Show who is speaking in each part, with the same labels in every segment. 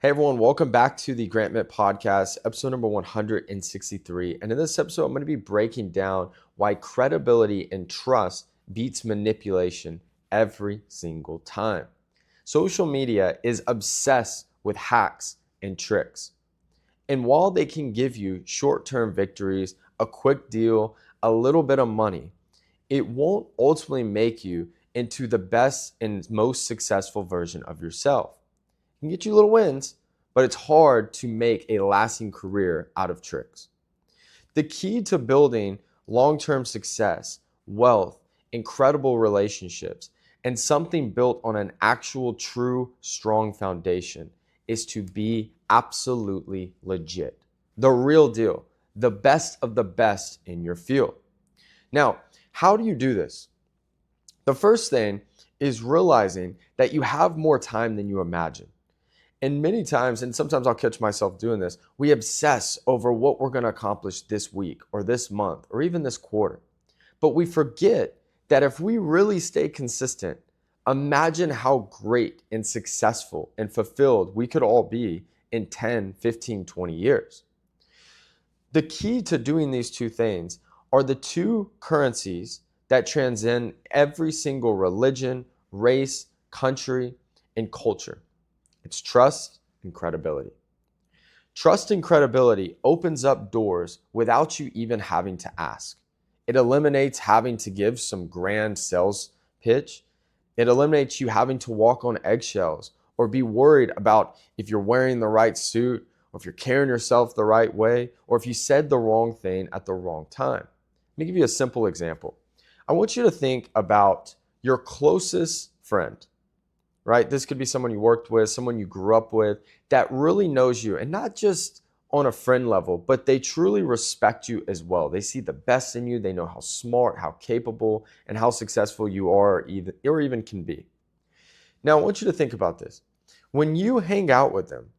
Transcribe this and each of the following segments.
Speaker 1: Hey everyone, welcome back to the Grant Mitt Podcast, episode number 163. And in this episode, I'm going to be breaking down why credibility and trust beats manipulation every single time. Social media is obsessed with hacks and tricks. And while they can give you short-term victories, a quick deal, a little bit of money, it won't ultimately make you into the best and most successful version of yourself. Can get you little wins, but it's hard to make a lasting career out of tricks. The key to building long-term success, wealth, incredible relationships, and something built on an actual, true, strong foundation is to be absolutely legit. The real deal, the best of the best in your field. Now, how do you do this? The first thing is realizing that you have more time than you imagine. And many times, and sometimes I'll catch myself doing this, we obsess over what we're going to accomplish this week or this month or even this quarter. But we forget that if we really stay consistent, imagine how great and successful and fulfilled we could all be in 10, 15, 20 years. The key to doing these two things are the two currencies that transcend every single religion, race, country, and culture. It's trust and credibility. Trust and credibility opens up doors without you even having to ask. It eliminates having to give some grand sales pitch. It eliminates you having to walk on eggshells or be worried about if you're wearing the right suit or if you're carrying yourself the right way or if you said the wrong thing at the wrong time. Let me give you a simple example. I want you to think about your closest friend. Right? This could be someone you worked with, someone you grew up with that really knows you, and not just on a friend level, but they truly respect you as well. They see the best in you. They know how smart, how capable, and how successful you are or even can be. Now, I want you to think about this. When you hang out with them,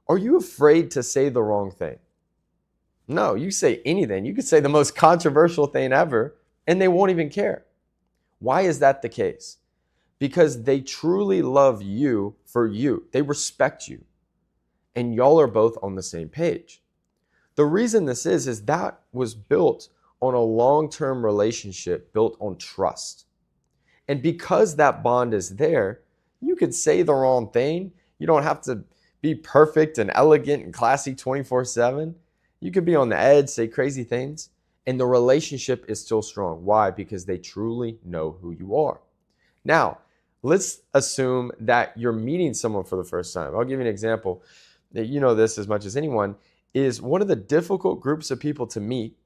Speaker 1: are you afraid to say the wrong thing? No, you say anything. You could say the most controversial thing ever, and they won't even care. Why is that the case? Because they truly love you for you. They respect you. And y'all are both on the same page. The reason this is that was built on a long-term relationship built on trust. And because that bond is there, you could say the wrong thing. You don't have to be perfect and elegant and classy 24/7. You could be on the edge, say crazy things, and the relationship is still strong. Why? Because they truly know who you are. Now, let's assume that you're meeting someone for the first time. I'll give you an example. You know this as much as anyone, is one of the difficult groups of people to meet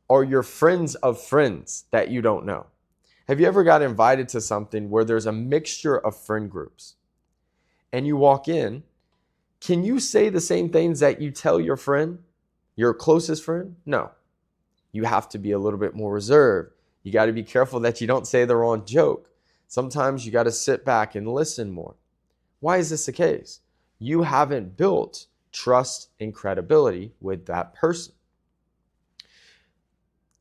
Speaker 1: are your friends of friends that you don't know. Have you ever got invited to something where there's a mixture of friend groups and you walk in? Can you say the same things that you tell your friend, your closest friend? No. You have to be a little bit more reserved. You got to be careful that you don't say the wrong joke. Sometimes you got to sit back and listen more. Why is this the case? You haven't built trust and credibility with that person.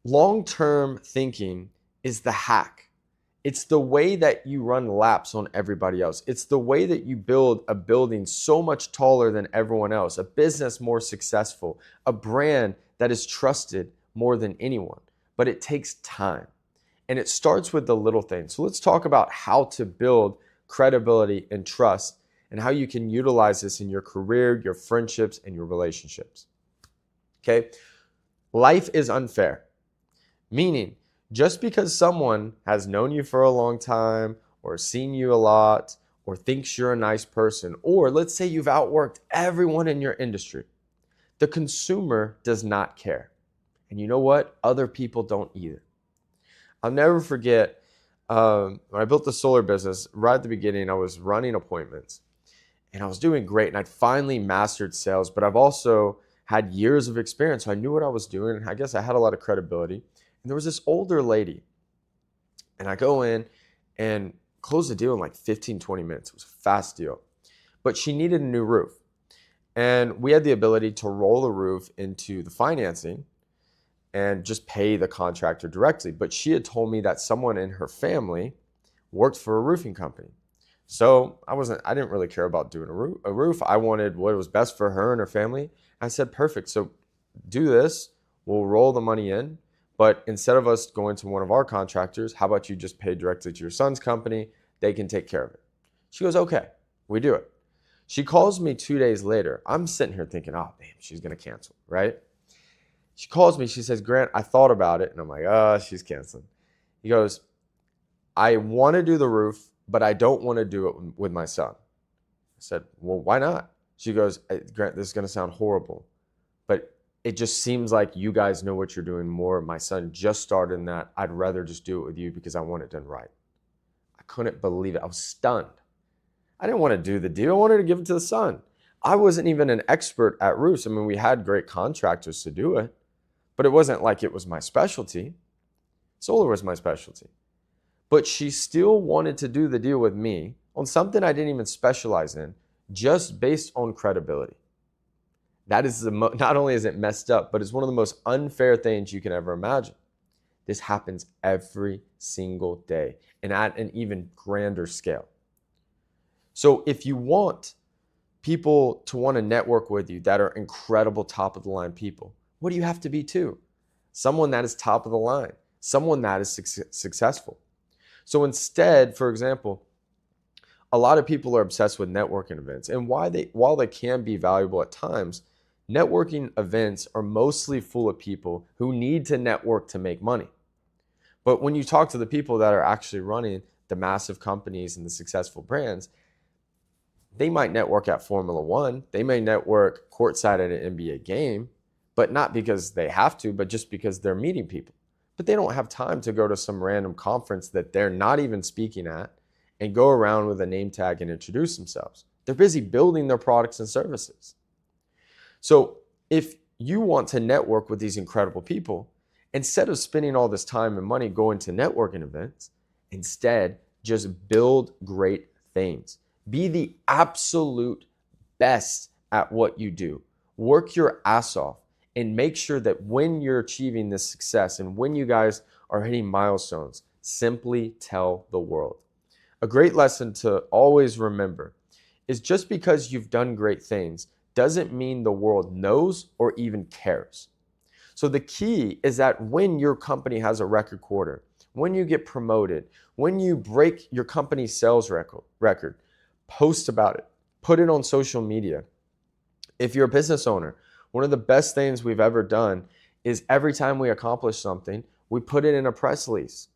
Speaker 1: Long-term thinking is the hack. It's the way that you run laps on everybody else. It's the way that you build a building so much taller than everyone else, a business more successful, a brand that is trusted more than anyone. But it takes time. And it starts with the little things. So let's talk about how to build credibility and trust and how you can utilize this in your career, your friendships, and your relationships. Okay? Life is unfair. Meaning, just because someone has known you for a long time or seen you a lot or thinks you're a nice person, or let's say you've outworked everyone in your industry, the consumer does not care. And you know what? Other people don't either. I'll never forget when I built the solar business, right at the beginning, I was running appointments and I was doing great and I'd finally mastered sales, but I've also had years of experience. So I knew what I was doing and I guess I had a lot of credibility. And there was this older lady and I go in and close the deal in like 15, 20 minutes. It was a fast deal, but she needed a new roof. And we had the ability to roll the roof into the financing and just pay the contractor directly. But she had told me that someone in her family worked for a roofing company. So I didn't really care about doing a roof. I wanted what was best for her and her family. I said, perfect. So do this. We'll roll the money in. But instead of us going to one of our contractors, how about you just pay directly to your son's company? They can take care of it. She goes, okay, we do it. She calls me 2 days later. I'm sitting here thinking, oh, damn, she's going to cancel, right? She calls me. She says, Grant, I thought about it. And I'm like, oh, she's canceling. He goes, I want to do the roof, but I don't want to do it with my son. I said, well, why not? She goes, Grant, this is going to sound horrible, but it just seems like you guys know what you're doing more. My son just started in that. I'd rather just do it with you because I want it done right. I couldn't believe it. I was stunned. I didn't want to do the deal. I wanted to give it to the son. I wasn't even an expert at roofs. I mean, we had great contractors to do it, but it wasn't like it was my specialty. Solar was my specialty. But she still wanted to do the deal with me on something I didn't even specialize in, just based on credibility. That is not only is it messed up, but it's one of the most unfair things you can ever imagine. This happens every single day and at an even grander scale. So if you want people to want to network with you that are incredible top of the line people, what do you have to be too? Someone that is top of the line, someone that is successful. So instead, for example, a lot of people are obsessed with networking events. And while they can be valuable at times, networking events are mostly full of people who need to network to make money. But when you talk to the people that are actually running the massive companies and the successful brands, they might network at Formula One. They may network courtside at an NBA game, but not because they have to, but just because they're meeting people. But they don't have time to go to some random conference that they're not even speaking at and go around with a name tag and introduce themselves. They're busy building their products and services. So if you want to network with these incredible people, instead of spending all this time and money going to networking events, instead just build great things. Be the absolute best at what you do. Work your ass off and make sure that when you're achieving this success and when you guys are hitting milestones, simply tell the world. A great lesson to always remember is just because you've done great things doesn't mean the world knows or even cares. So the key is that when your company has a record quarter, when you get promoted, when you break your company's sales record, post about it, put it on social media. If you're a business owner, one of the best things we've ever done is every time we accomplish something, we put it in a press release,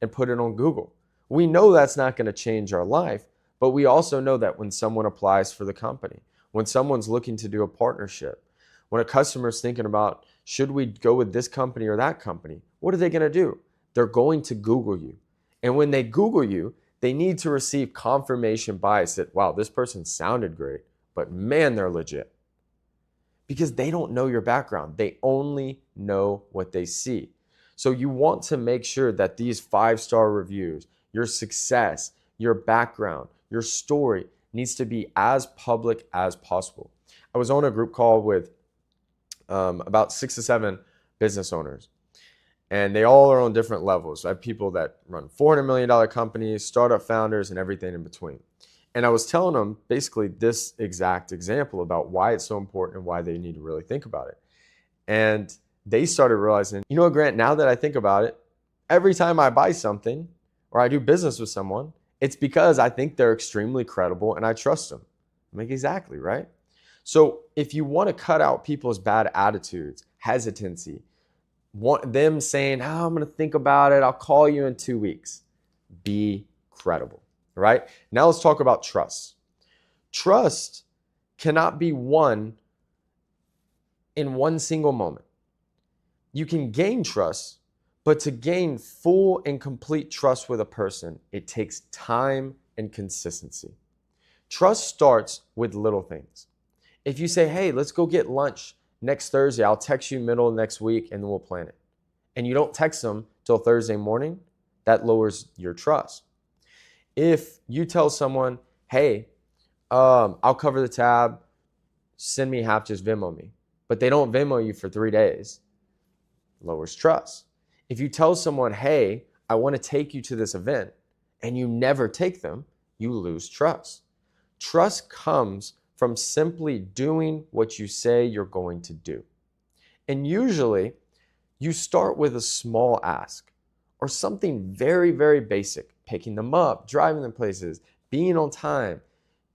Speaker 1: and put it on Google. We know that's not going to change our life, but we also know that when someone applies for the company, when someone's looking to do a partnership, when a customer's thinking about, should we go with this company or that company, what are they going to do? They're going to Google you. And when they Google you, they need to receive confirmation bias that, wow, this person sounded great, but man, they're legit. Because they don't know your background. They only know what they see. So you want to make sure that these 5-star reviews, your success, your background, your story needs to be as public as possible. I was on a group call with about 6 to 7 business owners. And they all are on different levels. I have people that run $400 million companies, startup founders, and everything in between. And I was telling them basically this exact example about why it's so important and why they need to really think about it. And they started realizing, you know what, Grant, now that I think about it, every time I buy something or I do business with someone, it's because I think they're extremely credible and I trust them. I'm like, exactly, right? So if you want to cut out people's bad attitudes, hesitancy, want them saying, oh, I'm going to think about it, I'll call you in 2 weeks. Be credible, right? Now let's talk about trust. Trust cannot be won in one single moment. You can gain trust, but to gain full and complete trust with a person, it takes time and consistency. Trust starts with little things. If you say, hey, let's go get lunch next Thursday, I'll text you middle of next week and then we'll plan it. And you don't text them till Thursday morning, that lowers your trust. If you tell someone, hey, I'll cover the tab, send me half, just Venmo me, but they don't Venmo you for 3 days, lowers trust. If you tell someone, hey, I want to take you to this event, and you never take them, you lose trust. Trust comes from simply doing what you say you're going to do. And usually, you start with a small ask or something very, very basic, picking them up, driving them places, being on time,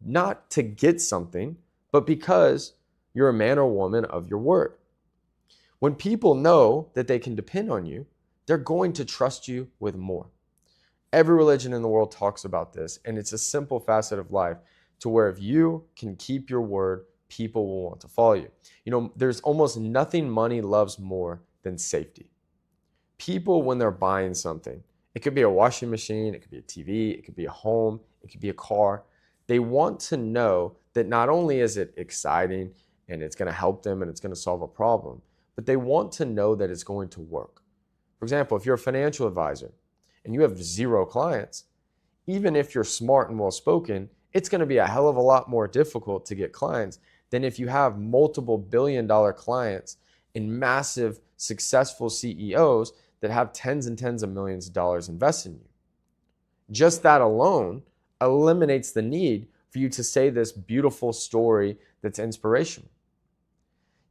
Speaker 1: not to get something, but because you're a man or woman of your word. When people know that they can depend on you, they're going to trust you with more. Every religion in the world talks about this, and it's a simple facet of life to where if you can keep your word, people will want to follow you. You know, there's almost nothing money loves more than safety. People, when they're buying something, it could be a washing machine, it could be a TV, it could be a home, it could be a car. They want to know that not only is it exciting and it's going to help them and it's going to solve a problem, but they want to know that it's going to work. For example, if you're a financial advisor and you have 0 clients, even if you're smart and well-spoken, it's going to be a hell of a lot more difficult to get clients than if you have multiple billion-dollar clients and massive, successful CEOs that have tens and tens of millions of dollars invested in you. Just that alone eliminates the need for you to say this beautiful story that's inspirational.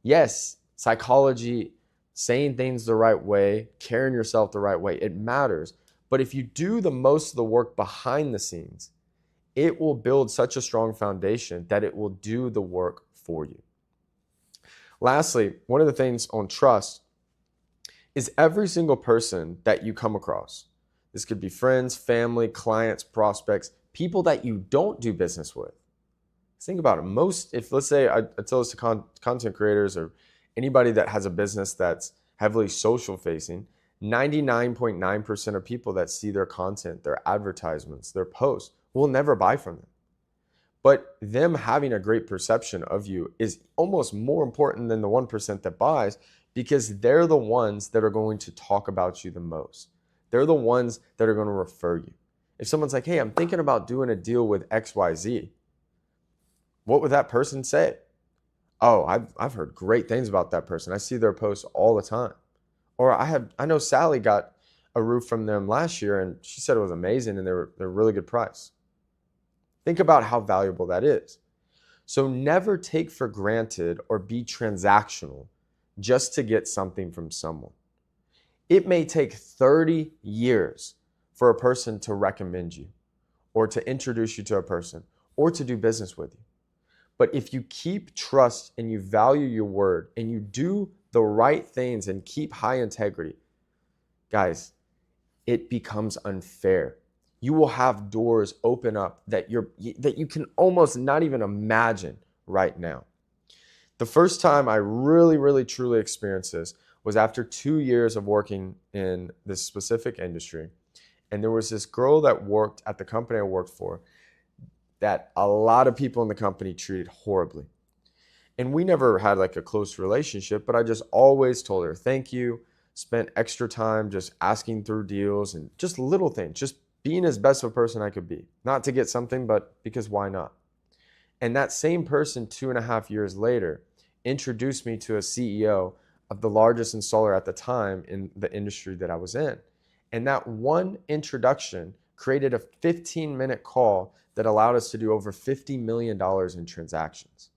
Speaker 1: Yes, psychology, saying things the right way, carrying yourself the right way, it matters. But if you do the most of the work behind the scenes, it will build such a strong foundation that it will do the work for you. Lastly, one of the things on trust is every single person that you come across. This could be friends, family, clients, prospects, people that you don't do business with. Think about it. If let's say I tell this to content creators or anybody that has a business that's heavily social facing, 99.9% of people that see their content, their advertisements, their posts will never buy from them. But them having a great perception of you is almost more important than the 1% that buys, because they're the ones that are going to talk about you the most. They're the ones that are going to refer you. If someone's like, hey, I'm thinking about doing a deal with XYZ, what would that person say? Oh, I've heard great things about that person. I see their posts all the time. Or I know Sally got a roof from them last year and she said it was amazing and they're a really good price. Think about how valuable that is. So never take for granted or be transactional just to get something from someone. It may take 30 years for a person to recommend you or to introduce you to a person or to do business with you. But if you keep trust and you value your word and you do the right things and keep high integrity, guys, it becomes unfair. You will have doors open up that you can almost not even imagine right now. The first time I really, really, truly experienced this was after 2 years of working in this specific industry. And there was this girl that worked at the company I worked for that a lot of people in the company treated horribly. And we never had like a close relationship, but I just always told her thank you, spent extra time just asking through deals and just little things, just being as best of a person I could be. Not to get something, but because why not? And that same person 2.5 years later introduced me to a CEO of the largest installer at the time in the industry that I was in. And that one introduction created a 15-minute call that allowed us to do over $50 million in transactions.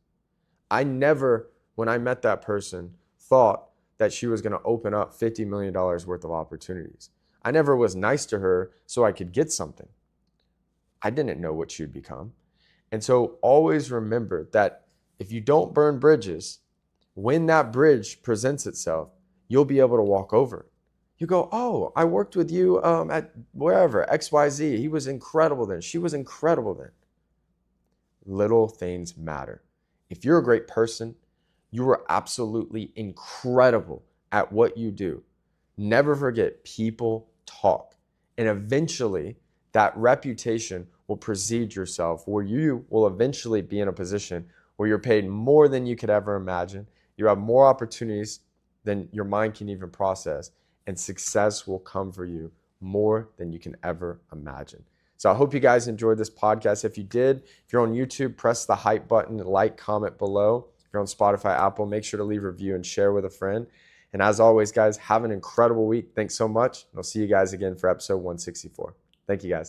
Speaker 1: I never, when I met that person, thought that she was going to open up $50 million worth of opportunities. I never was nice to her so I could get something. I didn't know what she'd become. And so always remember that if you don't burn bridges, when that bridge presents itself, you'll be able to walk over it. You go, oh, I worked with you at wherever, XYZ. He was incredible then. She was incredible then. Little things matter. If you're a great person, you are absolutely incredible at what you do. Never forget, people talk. And eventually, that reputation will precede yourself, where you will eventually be in a position where you're paid more than you could ever imagine. You have more opportunities than your mind can even process. And success will come for you more than you can ever imagine. So I hope you guys enjoyed this podcast. If you did, if you're on YouTube, press the hype button, like, comment below. If you're on Spotify, Apple, make sure to leave a review and share with a friend. And as always, guys, have an incredible week. Thanks so much. And I'll see you guys again for episode 164. Thank you, guys.